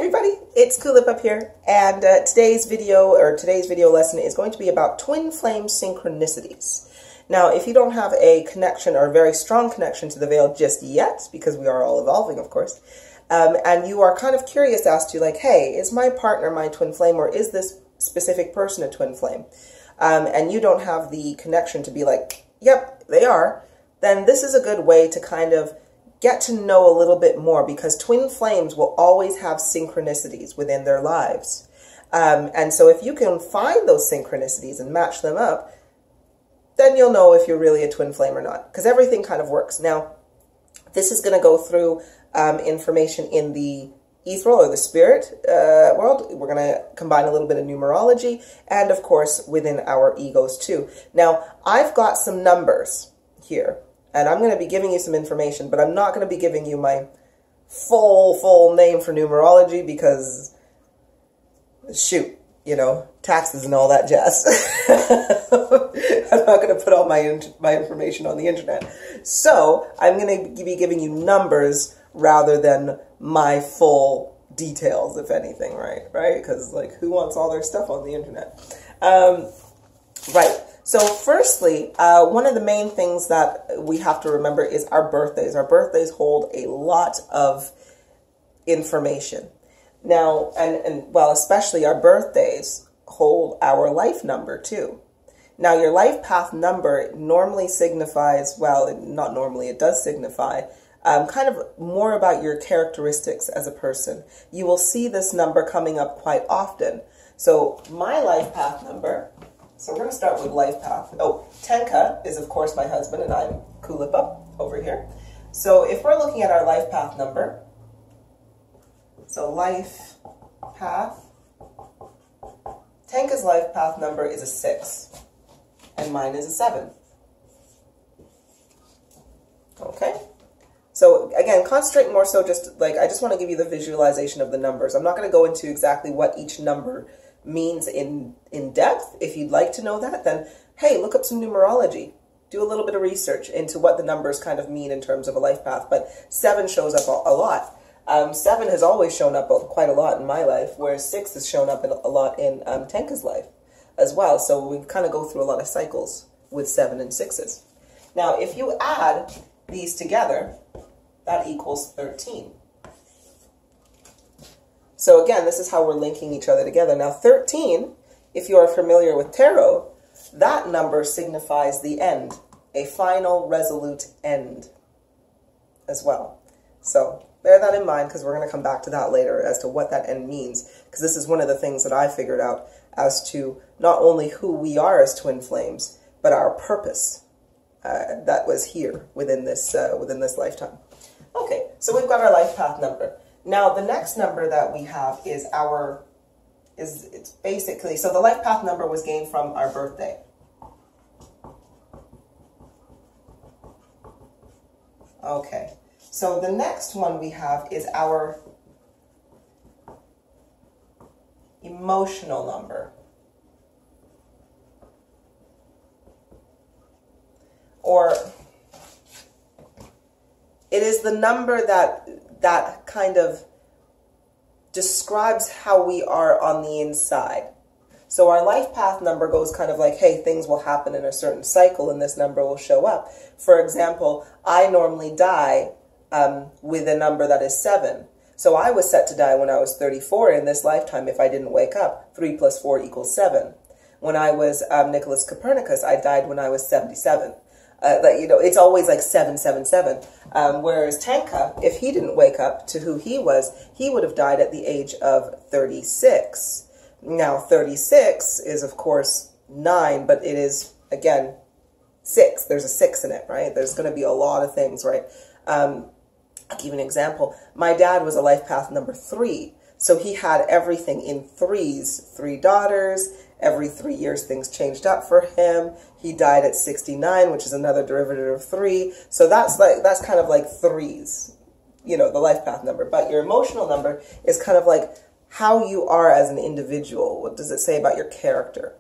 everybody, it's Kulipup here, and today's video lesson is going to be about twin flame synchronicities. Now, if you don't have a connection or a very strong connection to the veil just yet, because we are all evolving, of course, and you are kind of curious as to like, hey, is my partner my twin flame, or is this specific person a twin flame? And you don't have the connection to be like, yep, they are, then this is a good way to kind of get to know a little bit more, because twin flames will always have synchronicities within their lives. And so if you can find those synchronicities and match them up, then you'll know if you're really a twin flame or not, because everything kind of works. Now, this is going to go through information in the ethereal or the spirit world. We're going to combine a little bit of numerology and, of course, within our egos too. Now, I've got some numbers here, and I'm going to be giving you some information, but I'm not going to be giving you my full name for numerology because, shoot, you know, taxes and all that jazz. I'm not going to put all my information on the internet. So I'm going to be giving you numbers rather than my full details, if anything, right? Because, like, who wants all their stuff on the internet? Right. So firstly, one of the main things that we have to remember is our birthdays. Our birthdays hold a lot of information. Now, and well, especially our birthdays hold our life number too. Now, your life path number normally signifies, well, not normally, it does signify kind of more about your characteristics as a person. You will see this number coming up quite often. So my life path number, so we're going to start with life path. Oh, Tenka is, of course, my husband, and I'm Kulipup over here. So if we're looking at our life path number, so life path, Tenka's life path number is a 6, and mine is a 7. Okay? So again, concentrate more so just like, I just want to give you the visualization of the numbers. I'm not going to go into exactly what each number means in depth. If you'd like to know that, then hey, look up some numerology. Do a little bit of research into what the numbers kind of mean in terms of a life path. But 7 shows up a lot. 7 has always shown up quite a lot in my life, whereas 6 has shown up a lot in Tenka's life as well. So we kind of go through a lot of cycles with 7 and 6s. Now, if you add these together, that equals 13. So again, this is how we're linking each other together. Now 13, if you are familiar with tarot, that number signifies the end, a final resolute end as well. So bear that in mind, because we're going to come back to that later as to what that end means, because this is one of the things that I figured out as to not only who we are as twin flames, but our purpose that was here within this lifetime. Okay, so we've got our life path number. Now, the next number that we have is it's basically, so the life path number was gained from our birthday. Okay, so the next one we have is our emotional number. Or it is the number that kind of describes how we are on the inside. So our life path number goes kind of like, hey, things will happen in a certain cycle and this number will show up. For example, I normally die with a number that is 7. So I was set to die when I was 34 in this lifetime if I didn't wake up. 3 plus 4 equals 7. When I was Nicholas Copernicus, I died when I was 77. You know, it's always like 777. Whereas Tenka, if he didn't wake up to who he was, he would have died at the age of 36. Now, 36 is, of course, 9, but it is, again, 6. There's a 6 in it, right? There's going to be a lot of things, right? I'll give you an example. My dad was a life path number 3, so he had everything in 3s. 3 daughters. Every 3 years, things changed up for him. He died at 69, which is another derivative of 3. So that's kind of like 3s, you know, the life path number. But your emotional number is kind of like how you are as an individual. What does it say about your character?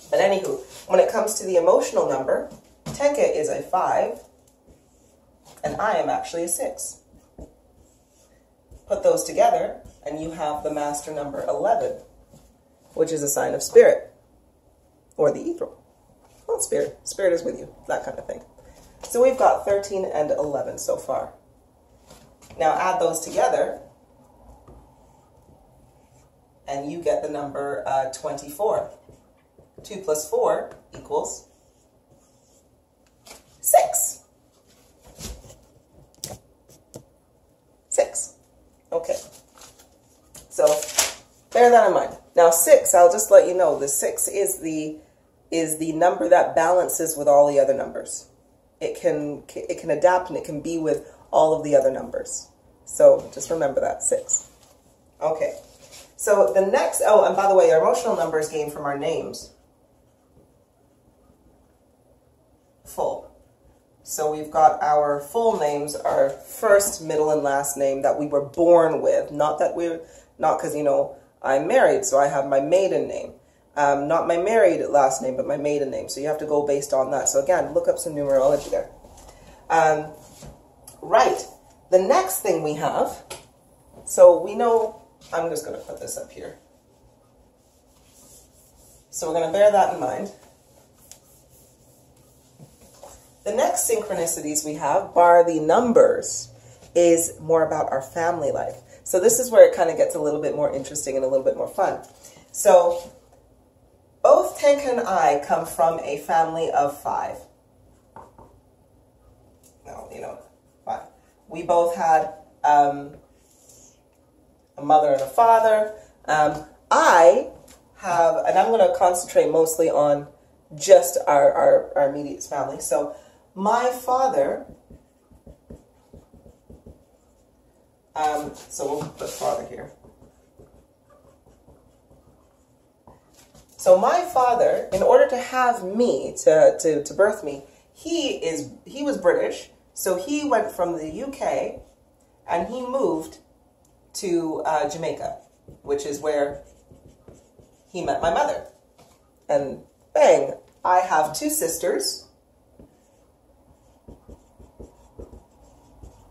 But anywho, when it comes to the emotional number, Tenka is a 5, and I am actually a 6. Put those together, and you have the master number 11, which is a sign of spirit, or the ethereal. Well, spirit. Spirit is with you, that kind of thing. So we've got 13 and 11 so far. Now add those together, and you get the number 24. 2 plus 4 equals 6. 6. Okay. So bear that in mind. Now 6, I'll just let you know, the 6 is the number that balances with all the other numbers. It can adapt and it can be with all of the other numbers. So just remember that, 6. Okay. So the next, oh, and by the way, our emotional numbers gained from our names. Full. So we've got our full names, our first, middle, and last name that we were born with. Not because, you know, I'm married, so I have my maiden name. Not my married last name, but my maiden name. So you have to go based on that. So again, look up some numerology there. Right. The next thing we have, so we know, I'm just going to put this up here. So we're going to bear that in mind. The next synchronicities we have, bar the numbers, is more about our family life. So this is where it kind of gets a little bit more interesting and a little bit more fun. So both Tenka and I come from a family of 5. No, you know, 5. We both had a mother and a father. I have, and I'm going to concentrate mostly on just our immediate family. So my father, so we'll put father here. So my father, in order to have me, to birth me, he was British, so he went from the UK and he moved to Jamaica, which is where he met my mother. And bang, I have 2 sisters,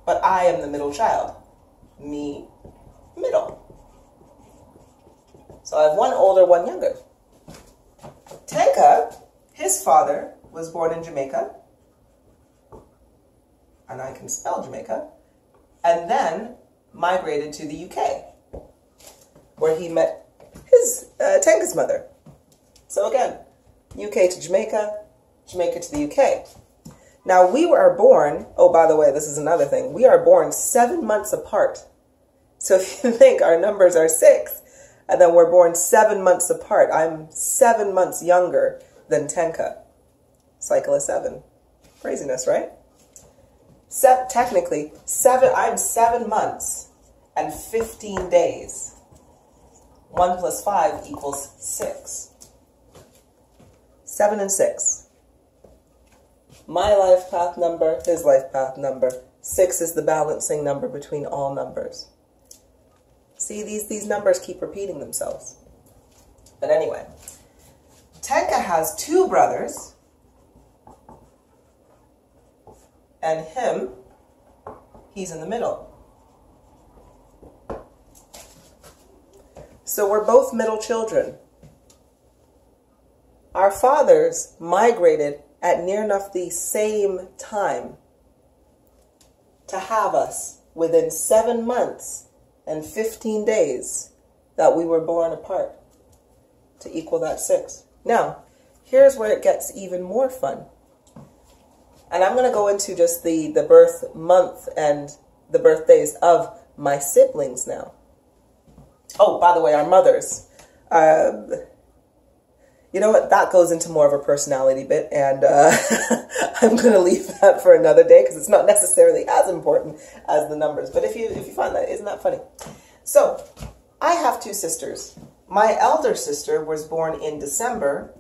but I am the middle child. Me, middle. So I have one older, one younger. Tenka, his father, was born in Jamaica, and I can spell Jamaica, and then migrated to the UK, where he met his Tenka's mother. So again, UK to Jamaica, Jamaica to the UK. Now we were born, oh, by the way, this is another thing, we are born 7 months apart. So if you think our numbers are 6, and then we're born 7 months apart, I'm 7 months younger than Tenka. Cycle of 7. Craziness, right? Technically, I'm 7 months and 15 days. 1 plus 5 equals 6. 7 and 6. My life path number, his life path number. 6 is the balancing number between all numbers. See, these numbers keep repeating themselves. But anyway, Tenka has 2 brothers, and he's in the middle. So we're both middle children. Our fathers migrated at near enough the same time to have us within 7 months and 15 days that we were born apart to equal that 6. Now, here's where it gets even more fun. And I'm going to go into just the birth month and the birthdays of my siblings now. Oh, by the way, our mothers. You know what? That goes into more of a personality bit, and I'm going to leave that for another day because it's not necessarily as important as the numbers. But if you find that, isn't that funny? So, I have 2 sisters. My elder sister was born in December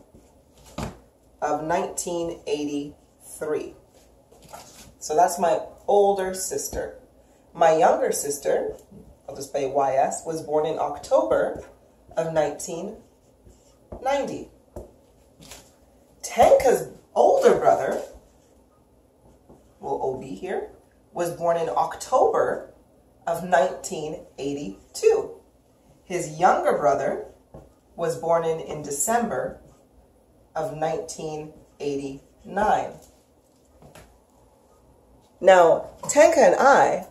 of 1983. So that's my older sister. My younger sister, I'll just say YS, was born in October of 1990. Tenka's older brother, well, OB here, was born in October of 1982. His younger brother was born in December of 1989. Now, Tenka and I,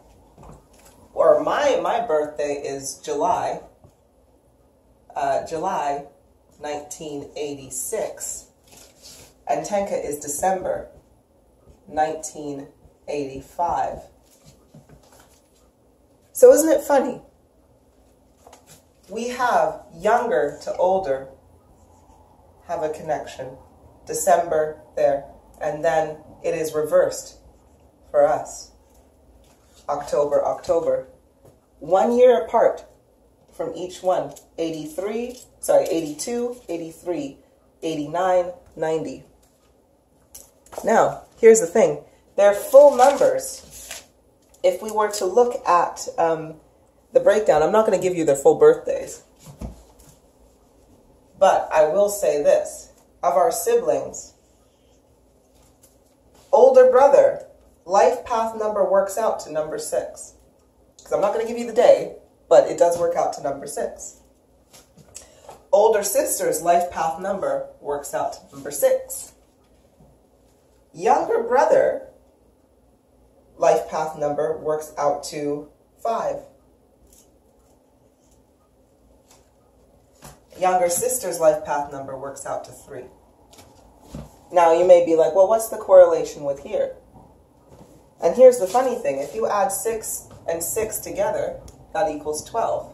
or my birthday is July 1986, and Tenka is December 1985. So isn't it funny? We have younger to older have a connection. December there, and then it is reversed for us. October. 1 year apart from each one. 82, 83, 89, 90. Now, here's the thing. They're full numbers. If we were to look at the breakdown, I'm not going to give you their full birthdays. But I will say this. Of our siblings, older brother, life path number works out to number 6. Because I'm not going to give you the day, but it does work out to number 6. Older sister's life path number works out to number 6. Younger brother, life path number works out to 5. Younger sister's life path number works out to 3. Now you may be like, well, what's the correlation with here? And here's the funny thing. If you add 6 and 6 together, that equals 12.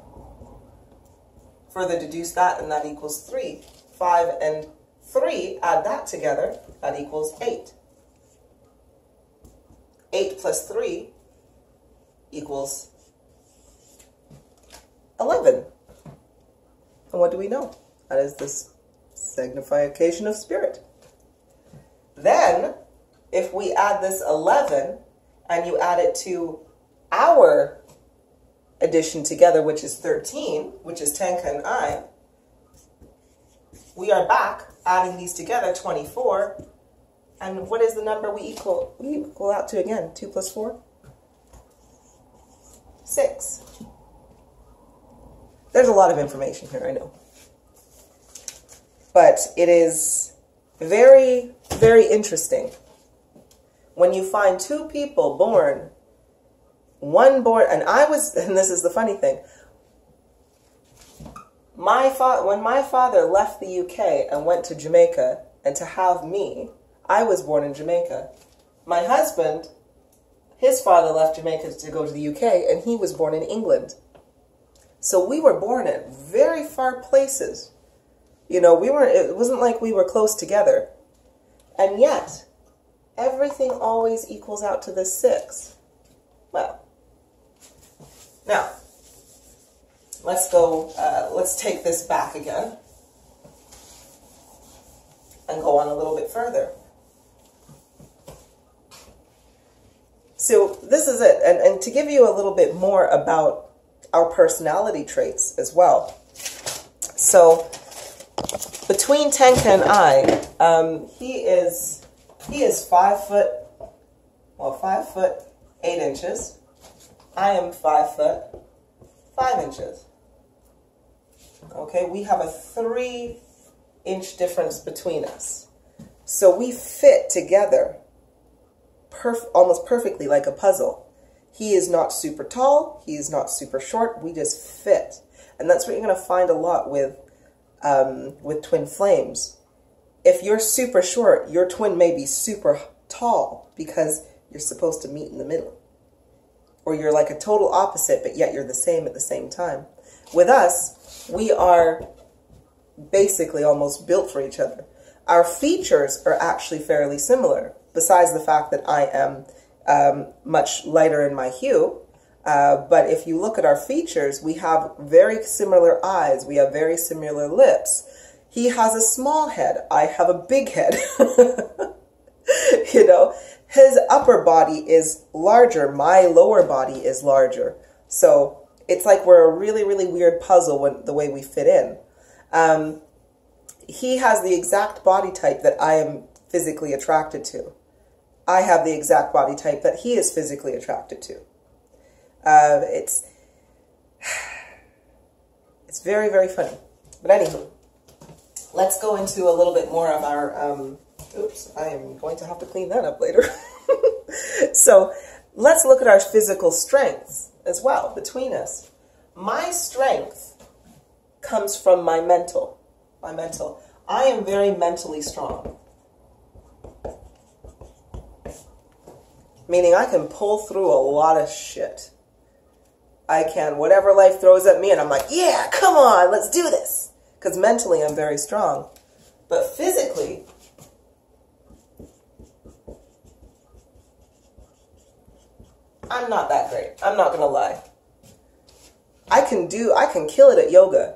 Further deduce that, and that equals 3. 5 and 3, add that together, that equals 8. 8 plus 3 equals 11. And what do we know? That is this signification of spirit. Then, if we add this 11, and you add it to our addition together, which is 13, which is Tenka and I, we are back adding these together, 24. And what is the number we equal out to again? 2 plus 4? 6. There's a lot of information here, I know. But it is very, very interesting when you find two people born, and this is the funny thing, when my father left the UK and went to Jamaica, and to have me, I was born in Jamaica. My husband, his father left Jamaica to go to the UK, and he was born in England. So we were born at very far places. You know, it wasn't like we were close together. And yet, everything always equals out to the 6. Well, now, let's take this back again and go on a little bit further. So this is it. And to give you a little bit more about our personality traits as well. So between Tenka and I, he is 5 foot 8 inches. I am 5 foot 5 inches. Okay, we have a 3-inch difference between us. So we fit together almost perfectly, like a puzzle. He is not super tall. He is not super short. We just fit. And that's what you're going to find a lot with twin flames. If you're super short, your twin may be super tall because you're supposed to meet in the middle. Or you're like a total opposite, but yet you're the same at the same time. With us, we are basically almost built for each other. Our features are actually fairly similar, besides the fact that I am much lighter in my hue. But if you look at our features, we have very similar eyes. We have very similar lips. He has a small head. I have a big head. You know, his upper body is larger. My lower body is larger. So it's like we're a really, really weird puzzle the way we fit in. He has the exact body type that I am physically attracted to. I have the exact body type that he is physically attracted to. It's It's very, very funny. But anywho, let's go into a little bit more of our, oops, I am going to have to clean that up later. So let's look at our physical strengths as well between us. My strength comes from my mental. I am very mentally strong. Meaning I can pull through a lot of shit. I can, whatever life throws at me, and I'm like, yeah, come on, let's do this. Because mentally I'm very strong. But physically, I'm not that great. I'm not going to lie. I can kill it at yoga.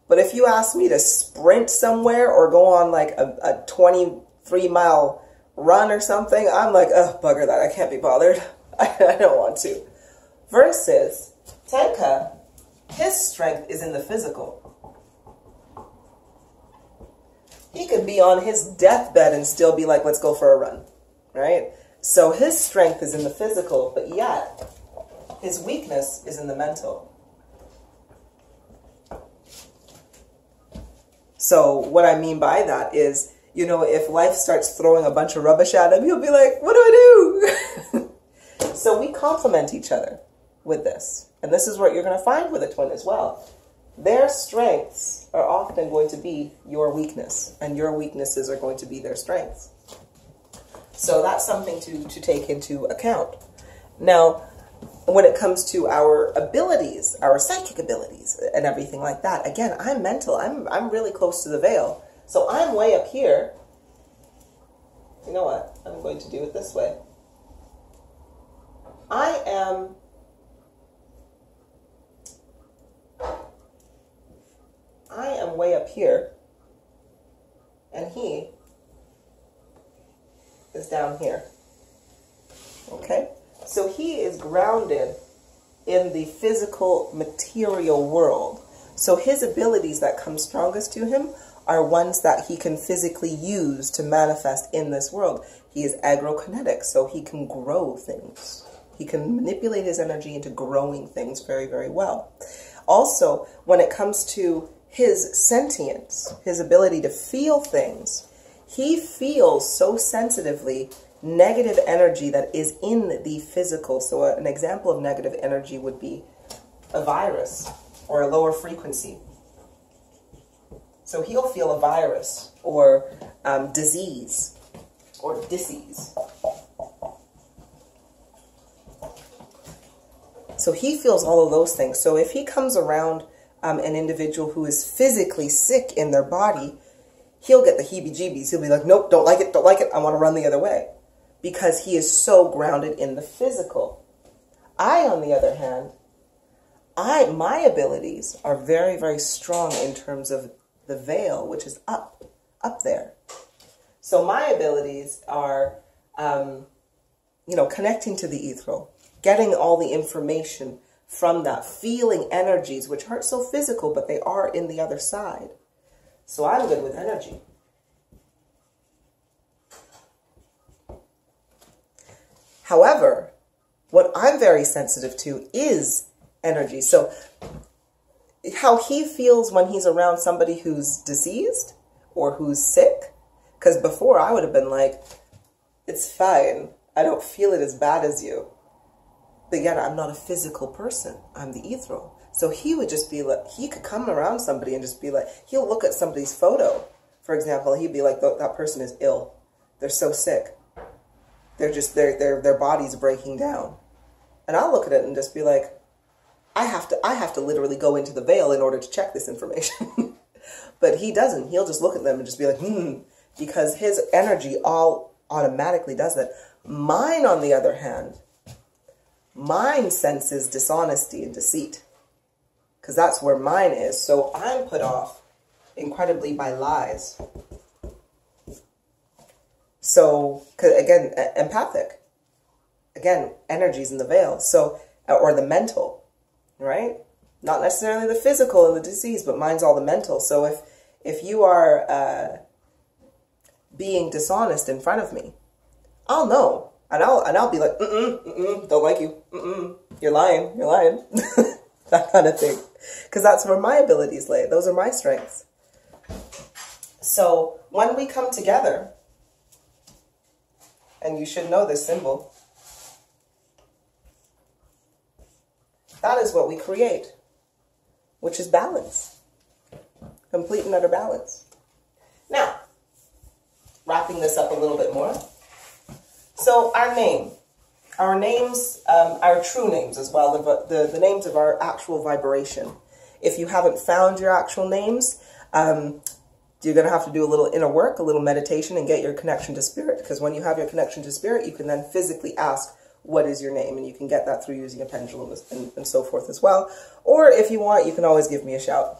But if you ask me to sprint somewhere or go on like a 23-mile run or something, I'm like, oh, bugger that. I can't be bothered. I don't want to. Versus Tenka, his strength is in the physical. He could be on his deathbed and still be like, let's go for a run, right? So his strength is in the physical, but yet his weakness is in the mental. So what I mean by that is, you know, if life starts throwing a bunch of rubbish at him, he'll be like, what do I do? So we complement each other with this. And this is what you're going to find with a twin as well. Their strengths are often going to be your weakness, and your weaknesses are going to be their strengths. So that's something to take into account. Now, when it comes to our abilities, our psychic abilities and everything like that, again, I'm mental. I'm really close to the veil. So I'm way up here. You know what? I'm going to do it this way. I am way up here, and he is down here. Okay? So he is grounded in the physical material world. So his abilities that come strongest to him are ones that he can physically use to manifest in this world. He is agrokinetic, so he can grow things. He can manipulate his energy into growing things very, very well. Also, when it comes to his sentience, his ability to feel things, he feels so sensitively negative energy that is in the physical. So an example of negative energy would be a virus or a lower frequency. So he'll feel a virus or disease or disease. So he feels all of those things. So if he comes around an individual who is physically sick in their body, he'll get the heebie-jeebies. He'll be like, nope, don't like it, I want to run the other way. Because he is so grounded in the physical. I, on the other hand, my abilities are very, very strong in terms of the veil, which is up there. So my abilities are, connecting to the ethereal, getting all the information from that, feeling energies, which aren't so physical, but they are in the other side. So I'm good with energy. However, what I'm very sensitive to is energy. So how he feels when he's around somebody who's diseased or who's sick, because before I would have been like, it's fine. I don't feel it as bad as you. But yet I'm not a physical person. I'm the ethereal. So he would just be like, he could come around somebody and just be like, he'll look at somebody's photo. For example, he'd be like, that person is ill. They're so sick. They're just, their body's breaking down. And I'll look at it and just be like, I have to literally go into the veil in order to check this information. But he doesn't. He'll just look at them and just be like, because his energy all automatically does it. Mine, on the other hand, mine senses dishonesty and deceit, because that's where mine is. So I'm put off incredibly by lies. So, again, empathic. Again, energies in the veil. So, or the mental, right? Not necessarily the physical and the disease, but mine's all the mental. So if you are being dishonest in front of me, I'll know. And I'll be like, don't like you. You're lying. That kind of thing. because that's where my abilities lay. Those are my strengths. So when we come together, and you should know this symbol, that is what we create, which is balance, complete and utter balance. Now, wrapping this up a little bit more. So our name, our names, our true names as well, the names of our actual vibration. If you haven't found your actual names, you're going to have to do a little inner work, a little meditation, and get your connection to spirit. Because when you have your connection to spirit, you can then physically ask, what is your name? And you can get that through using a pendulum and so forth as well. Or if you want, you can always give me a shout.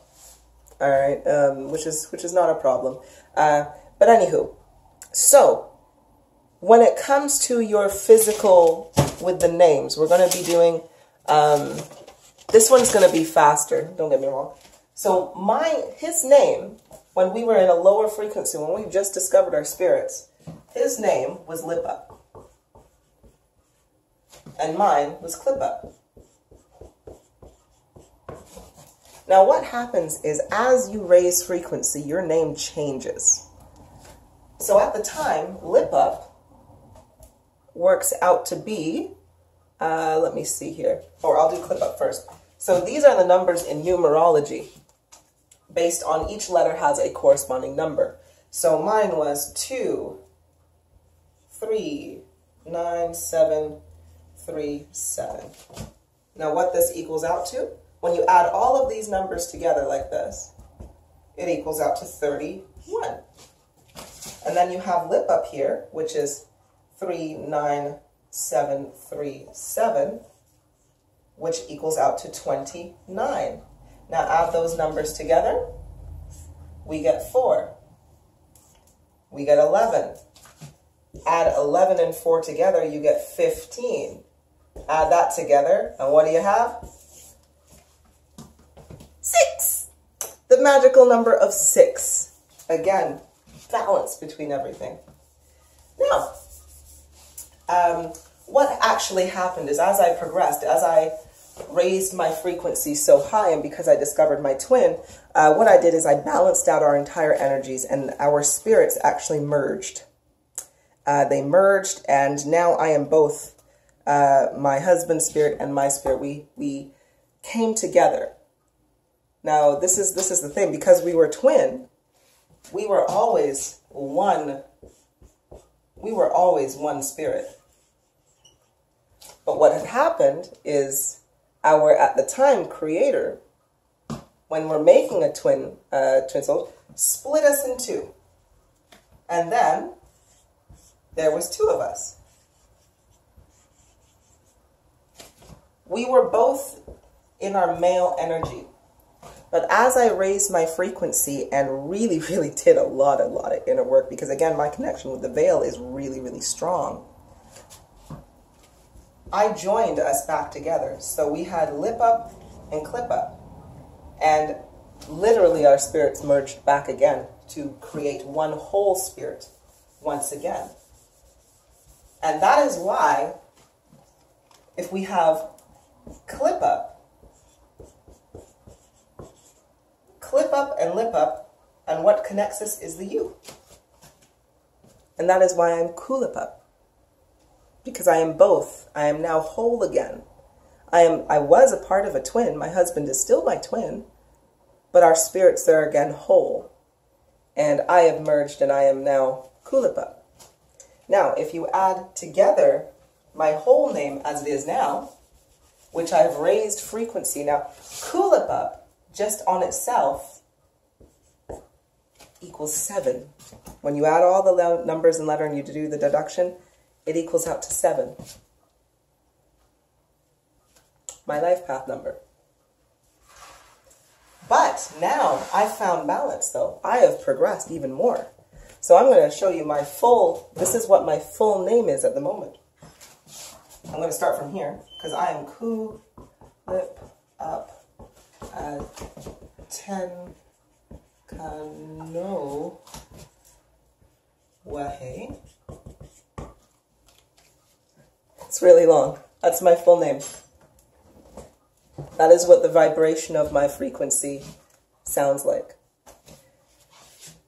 All right, which is not a problem. But anywho, so when it comes to your physical with the names, we're going to be doing, this one's going to be faster, don't get me wrong. So his name, when we were in a lower frequency, when we just discovered our spirits, his name was Lipup. And mine was Kulipup. Now what happens is as you raise frequency, your name changes. So at the time, Lipup works out to be, let me see here, or I'll do Kulipup first. So these are the numbers in numerology. Based on each letter has a corresponding number. So mine was 2, 3, 9, 7, 3, 7. Now what this equals out to, when you add all of these numbers together like this, it equals out to 31. And then you have Lipup here, which is 39737, which equals out to 29. Now add those numbers together, we get 4. We get 11. Add 11 and 4 together, you get 15. Add that together, and what do you have? 6. The magical number of 6. Again, balance between everything. Now, what actually happened is as I progressed, as I raised my frequency so high, and because I discovered my twin, what I did is I balanced out our entire energies, and our spirits actually merged. They merged, and now I am both my husband's spirit and my spirit. We came together. Now this is the thing, because we were twin, we were always one. We were always one spirit. But what had happened is our, at the time, creator, when we're making a twin soul, split us in two. And then there was 2 of us. We were both in our male energy. But as I raised my frequency and really, really did a lot of inner work, because again, my connection with the veil is really, really strong, I joined us back together. So we had Lipup and Kulipup. And literally our spirits merged back again to create one whole spirit once again. And that is why, if we have Kulipup and Lipup, and what connects us is the you. And that is why I'm Kulipup. Because I am both. I am now whole again. I was a part of a twin. My husband is still my twin. But our spirits are again whole. And I have merged, and I am now Kulipup. Now, if you add together my whole name as it is now, which I have raised frequency. Now, Kulipup, just on itself, equals 7. When you add all the numbers and letter and you do the deduction, it equals out to 7. My life path number. But now I've found balance, though. I have progressed even more. So I'm going to show you my full, this is what my full name is at the moment. I'm going to start from here, because I am Kulipup 10 Kano Wahe. It's really long. That's my full name. That is what the vibration of my frequency sounds like.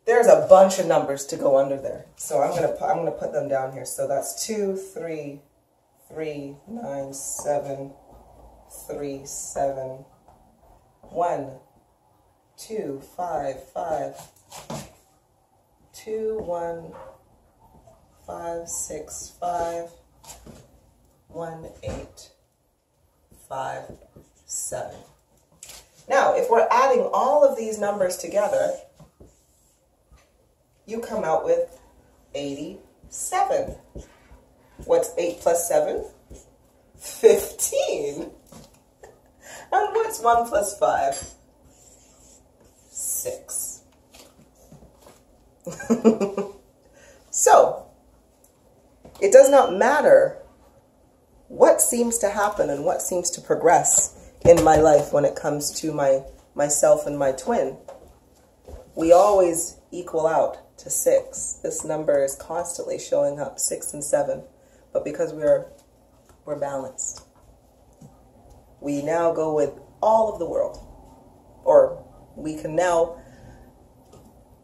There's a bunch of numbers to go under there. So I'm gonna put them down here. So that's 2, 3, 3, 9, 7, 3, 7, 1, 2, 5, 5, 2, 1, 5, 6, 5, 1, 8, 5, 7. Now, if we're adding all of these numbers together, you come out with 87. What's 8 plus 7? 15. And what's 1 plus 5? 6. So, it does not matter what seems to happen and what seems to progress in my life when it comes to myself and my twin. We always equal out to 6. This number is constantly showing up, 6 and 7. But because we're balanced, we now go with all of the world. Or we can now